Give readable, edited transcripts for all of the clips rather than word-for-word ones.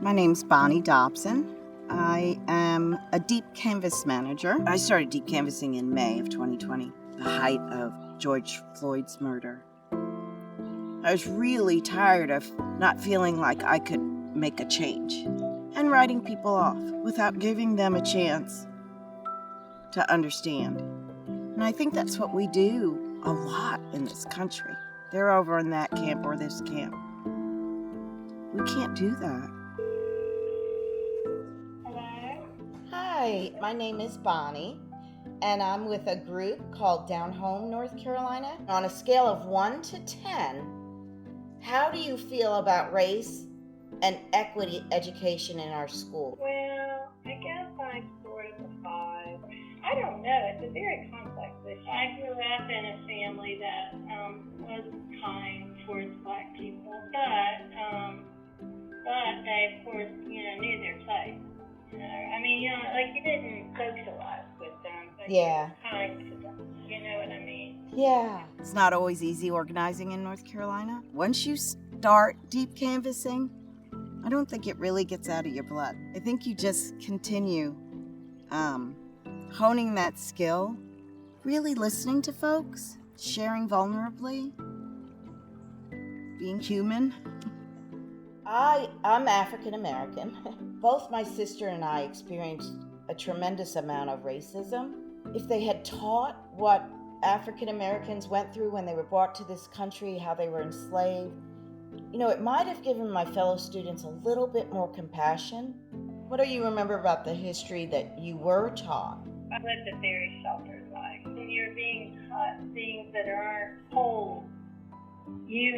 My name's Bonnie Dobson. I am a deep canvas manager. I started deep canvassing in May of 2020, the height of George Floyd's murder. I was really tired of not feeling like I could make a change and writing people off without giving them a chance to understand. And I think that's what we do a lot in this country. They're over in that camp or this camp. We can't do that. Hello? Hi, my name is Bonnie, and I'm with a group called Down Home, North Carolina. On a scale of 1 to 10, how do you feel about race and equity education in our school? Well, I guess I'm sort of a 5. I don't know. It's a very complex issue. I grew up in a family that was kind towards black people, but they, of course, knew their place. You didn't socialize with them, but you were kind to them. You know what I mean? Yeah. It's not always easy organizing in North Carolina. Once you start deep canvassing, I don't think it really gets out of your blood. I think you just continue honing that skill, really listening to folks, sharing vulnerably, being human. I'm African American. Both my sister and I experienced a tremendous amount of racism. If they had taught what African Americans went through when they were brought to this country, how they were enslaved, it might have given my fellow students a little bit more compassion. What do you remember about the history that you were taught? I lived a very sheltered life. When you're being taught things that aren't whole, you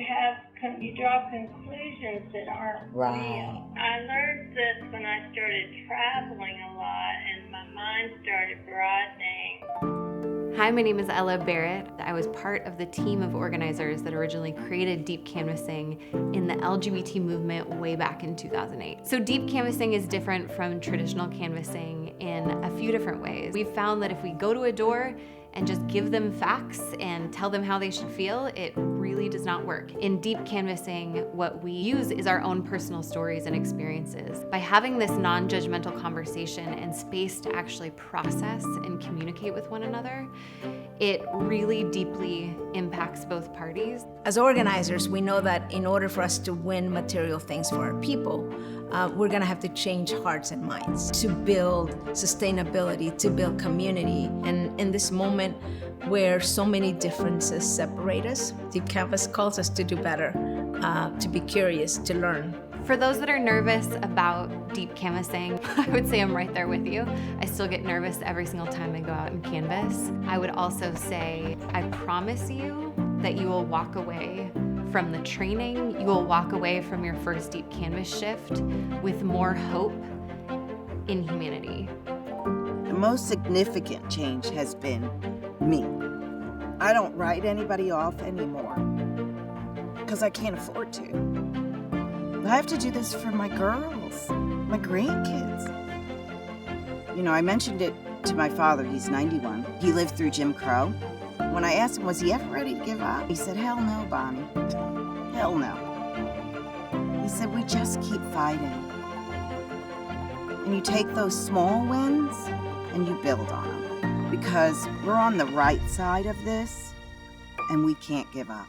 draw conclusions that aren't real. I learned this when I started traveling a lot and my mind started broadening. Hi, my name is Ella Barrett. I was part of the team of organizers that originally created deep canvassing in the LGBT movement way back in 2008. So deep canvassing is different from traditional canvassing in a few different ways. We've found that if we go to a door and just give them facts and tell them how they should feel, it really does not work. In deep canvassing, what we use is our own personal stories and experiences. By having this non-judgmental conversation and space to actually process and communicate with one another, it really deeply impacts both parties. As organizers, we know that in order for us to win material things for our people, we're gonna have to change hearts and minds to build sustainability, to build community. And in this moment where so many differences separate us, Deep Canvas calls us to do better, to be curious, to learn. For those that are nervous about deep canvassing, I would say I'm right there with you. I still get nervous every single time I go out and canvass. I would also say, I promise you that you will walk away from the training, you will walk away from your first deep canvas shift with more hope in humanity. The most significant change has been me. I don't write anybody off anymore because I can't afford to. I have to do this for my girls, my grandkids. I mentioned it to my father. He's 91. He lived through Jim Crow. When I asked him, was he ever ready to give up? He said, hell no, Bonnie. Hell no. He said, we just keep fighting. And you take those small wins and you build on them. Because we're on the right side of this and we can't give up.